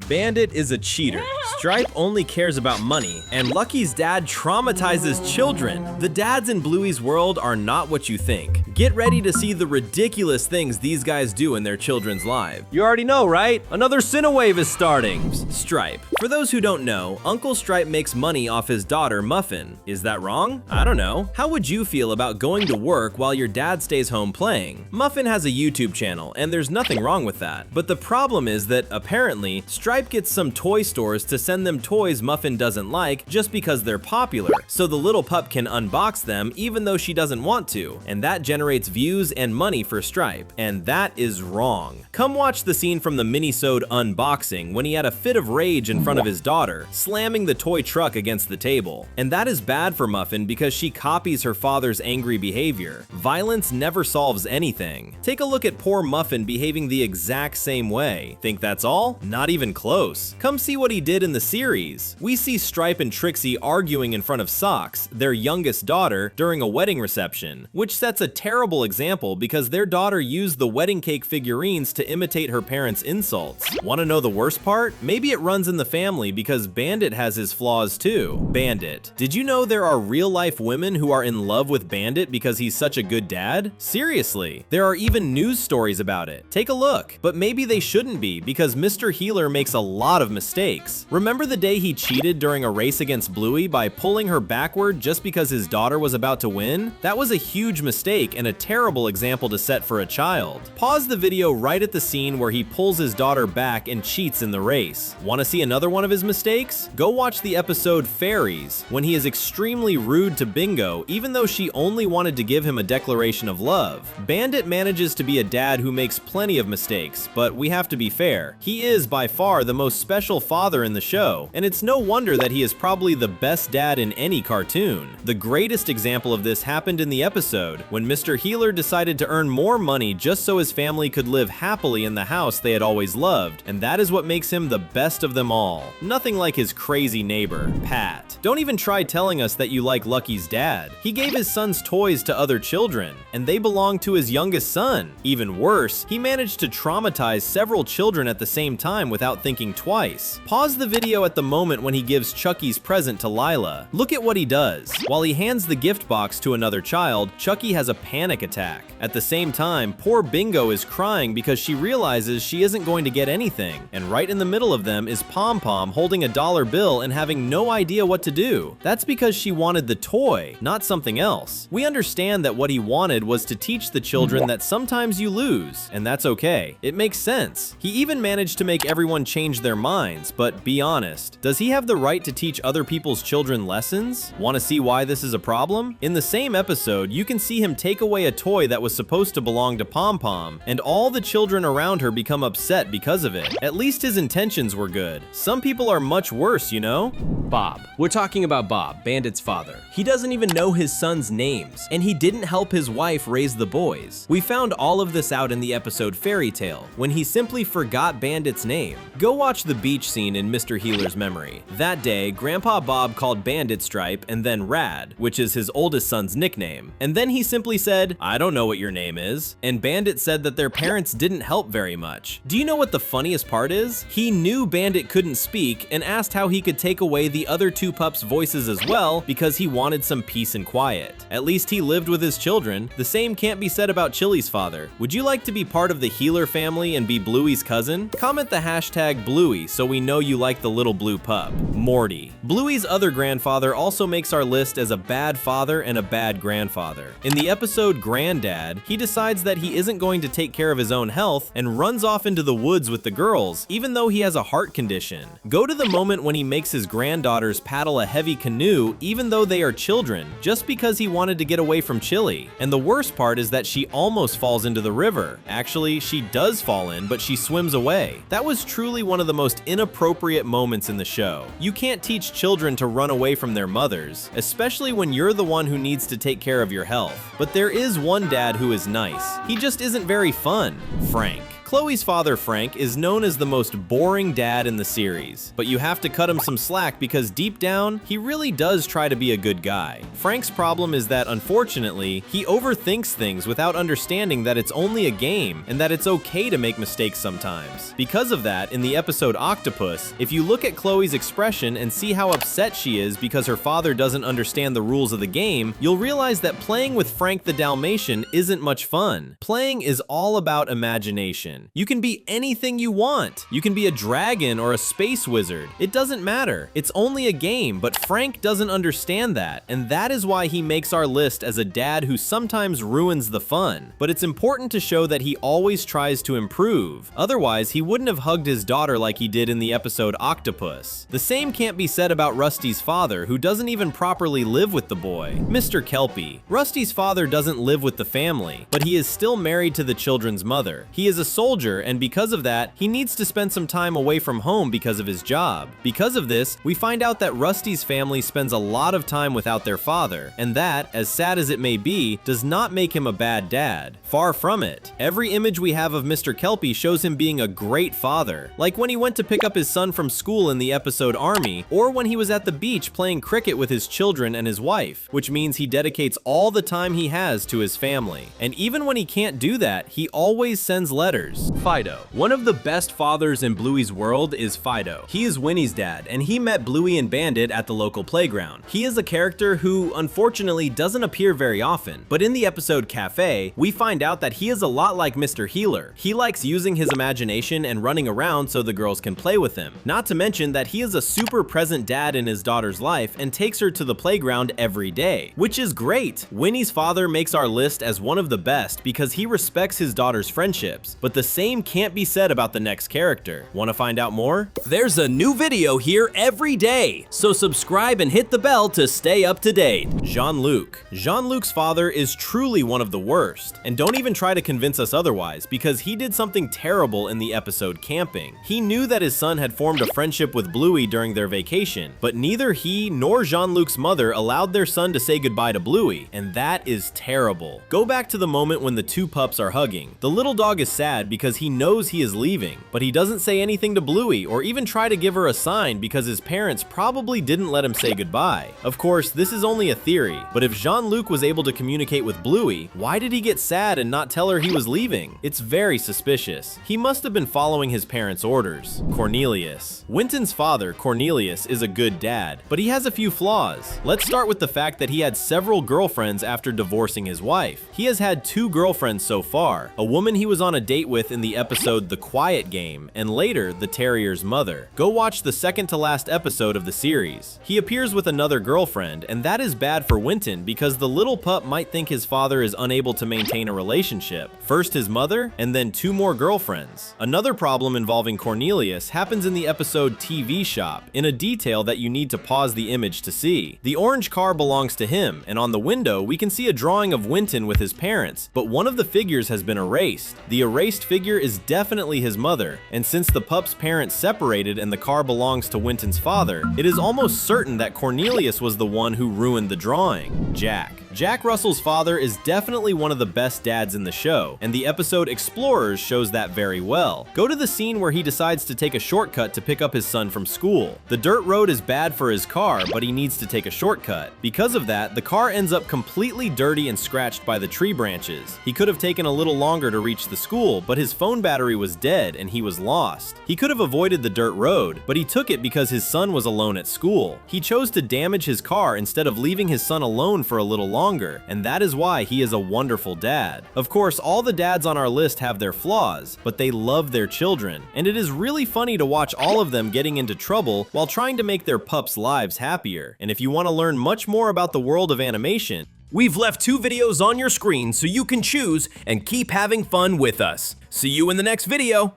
Bandit is a cheater. Stripe only cares about money, and Lucky's dad traumatizes children. The dads in Bluey's world are not what you think. Get ready to see the ridiculous things these guys do in their children's lives. You already know, right? Another Cinewave is starting. Stripe. For those who don't know, Uncle Stripe makes money off his daughter Muffin. Is that wrong? I don't know. How would you feel about going to work while your dad stays home playing? Muffin has a YouTube channel, and there's nothing wrong with that. But the problem is that, apparently, Stripe gets some toy stores to send them toys Muffin doesn't like just because they're popular, so the little pup can unbox them even though she doesn't want to, and that generates views and money for Stripe, and that is wrong. Come watch the scene from the minisode Unboxing when he had a fit of rage in front of his daughter, slamming the toy truck against the table. And that is bad for Muffin because she copies her father's angry behavior. Violence never solves anything. Take a look at poor Muffin behaving the exact same way. Think that's all? Not even close. Come see what he did in the series. We see Stripe and Trixie arguing in front of Socks, their youngest daughter, during a wedding reception, which sets a terrible example because their daughter used the wedding cake figurines to imitate her parents' insults. Want to know the worst part? Maybe it runs in the family because Bandit has his flaws too. Bandit. Did you know there are real-life women who are in love with Bandit because he's such a good dad? Seriously. There are even news stories about it. Take a look. But maybe they shouldn't be because Mr. Healer makes a lot of mistakes. Remember the day he cheated during a race against Bluey by pulling her backward just because his daughter was about to win? That was a huge mistake and a terrible example to set for a child. Pause the video right at the scene where he pulls his daughter back and cheats in the race. Want to see another one of his mistakes? Go watch the episode Fairies, when he is extremely rude to Bingo even though she only wanted to give him a declaration of love. Bandit manages to be a dad who makes plenty of mistakes, but we have to be fair. He is by far the most special father in the show, and it's no wonder that he is probably the best dad in any cartoon. The greatest example of this happened in the episode, when Mr. Healer decided to earn more money just so his family could live happily in the house they had always loved, and that is what makes him the best of them all. Nothing like his crazy neighbor, Pat. Don't even try telling us that you like Lucky's dad. He gave his son's toys to other children, and they belonged to his youngest son. Even worse, he managed to traumatize several children at the same time without thinking twice. Pause the video at the moment when he gives Chucky's present to Lila. Look at what he does. While he hands the gift box to another child, Chucky has a panic attack. At the same time, poor Bingo is crying because she realizes she isn't going to get anything, and right in the middle of them is Pom Pom holding a dollar bill and having no idea what to do. That's because she wanted the toy, not something else. We understand that what he wanted was to teach the children that sometimes you lose, and that's okay. It makes sense. He even managed to make everyone change their minds, but be honest, does he have the right to teach other people's children lessons? Want to see why this is a problem? In the same episode, you can see him take away a toy that was supposed to belong to Pom Pom, and all the children around her become upset because of it. At least his intentions were good. Some people are much worse, you know? Bob. We're talking about Bob, Bandit's father. He doesn't even know his son's names, and he didn't help his wife raise the boys. We found all of this out in the episode Fairy Tale, when he simply forgot Bandit's name. Go watch the beach scene in Mr. Healer's memory. That day, Grandpa Bob called Bandit Stripe and then Rad, which is his oldest son's nickname. And then he simply said, "I don't know what your name is." And Bandit said that their parents didn't help very much. Do you know what the funniest part is? He knew Bandit couldn't speak and asked how he could take away the other two pups' voices as well because he wanted some peace and quiet. At least he lived with his children. The same can't be said about Chili's father. Would you like to be part of the Healer family and be Bluey's cousin? Comment the hashtag Bluey so we know you like the little blue pup. Morty. Bluey's other grandfather also makes our list as a bad father and a bad grandfather. In the episode Granddad, he decides that he isn't going to take care of his own health and runs off into the woods with the girls, even though he has a heart condition. Go to the moment when he makes his granddaughters paddle a heavy canoe even though they are children, just because he wanted to get away from Chili. And the worst part is that she almost falls into the river. Actually, she does fall in, but she swims away. That was truly one of the most inappropriate moments in the show. You can't teach children to run away from their mothers, especially when you're the one who needs to take care of your health. But there is one dad who is nice. He just isn't very fun. Frank. Chloe's father, Frank, is known as the most boring dad in the series, but you have to cut him some slack because deep down, he really does try to be a good guy. Frank's problem is that, unfortunately, he overthinks things without understanding that it's only a game and that it's okay to make mistakes sometimes. Because of that, in the episode Octopus, if you look at Chloe's expression and see how upset she is because her father doesn't understand the rules of the game, you'll realize that playing with Frank the Dalmatian isn't much fun. Playing is all about imagination. You can be anything you want. You can be a dragon or a space wizard. It doesn't matter. It's only a game, but Frank doesn't understand that, and that is why he makes our list as a dad who sometimes ruins the fun. But it's important to show that he always tries to improve. Otherwise, he wouldn't have hugged his daughter like he did in the episode Octopus. The same can't be said about Rusty's father, who doesn't even properly live with the boy, Mr. Kelpy. Rusty's father doesn't live with the family, but he is still married to the children's mother. He is a soldier, and because of that, he needs to spend some time away from home because of his job. Because of this, we find out that Rusty's family spends a lot of time without their father, and that, as sad as it may be, does not make him a bad dad. Far from it. Every image we have of Mr. Kelpy shows him being a great father, like when he went to pick up his son from school in the episode Army, or when he was at the beach playing cricket with his children and his wife, which means he dedicates all the time he has to his family. And even when he can't do that, he always sends letters. Fido. One of the best fathers in Bluey's world is Fido. He is Winnie's dad, and he met Bluey and Bandit at the local playground. He is a character who, unfortunately, doesn't appear very often, but in the episode Cafe, we find out that he is a lot like Mr. Healer. He likes using his imagination and running around so the girls can play with him. Not to mention that he is a super present dad in his daughter's life and takes her to the playground every day, which is great. Winnie's father makes our list as one of the best because he respects his daughter's friendships, but the same can't be said about the next character. Want to find out more? There's a new video here every day, so subscribe and hit the bell to stay up to date. Jean-Luc. Jean-Luc's father is truly one of the worst, and don't even try to convince us otherwise because he did something terrible in the episode Camping. He knew that his son had formed a friendship with Bluey during their vacation, but neither he nor Jean-Luc's mother allowed their son to say goodbye to Bluey, and that is terrible. Go back to the moment when the two pups are hugging. The little dog is sad because he knows he is leaving, but he doesn't say anything to Bluey or even try to give her a sign because his parents probably didn't let him say goodbye. Of course, this is only a theory, but if Jean-Luc was able to communicate with Bluey, why did he get sad and not tell her he was leaving? It's very suspicious. He must have been following his parents' orders. Cornelius. Winton's father, Cornelius, is a good dad, but he has a few flaws. Let's start with the fact that he had several girlfriends after divorcing his wife. He has had 2 girlfriends so far, a woman he was on a date with in the episode The Quiet Game, and later the terrier's mother. Go watch the second to last episode of the series. He appears with another girlfriend, and that is bad for Winton because the little pup might think his father is unable to maintain a relationship. First his mother, and then 2 more girlfriends. Another problem involving Cornelius happens in the episode TV Shop, in a detail that you need to pause the image to see. The orange car belongs to him, and on the window we can see a drawing of Winton with his parents, but one of the figures has been erased. The erased figure is definitely his mother, and since the pup's parents separated and the car belongs to Winton's father, it is almost certain that Cornelius was the one who ruined the drawing. Jack Russell's father is definitely one of the best dads in the show, and the episode Explorers shows that very well. Go to the scene where he decides to take a shortcut to pick up his son from school. The dirt road is bad for his car, but he needs to take a shortcut. Because of that, the car ends up completely dirty and scratched by the tree branches. He could have taken a little longer to reach the school, but his phone battery was dead and he was lost. He could have avoided the dirt road, but he took it because his son was alone at school. He chose to damage his car instead of leaving his son alone for a little longer, and that is why he is a wonderful dad. Of course, all the dads on our list have their flaws, but they love their children, and it is really funny to watch all of them getting into trouble while trying to make their pups' lives happier. And if you want to learn much more about the world of animation, we've left 2 videos on your screen so you can choose and keep having fun with us. See you in the next video!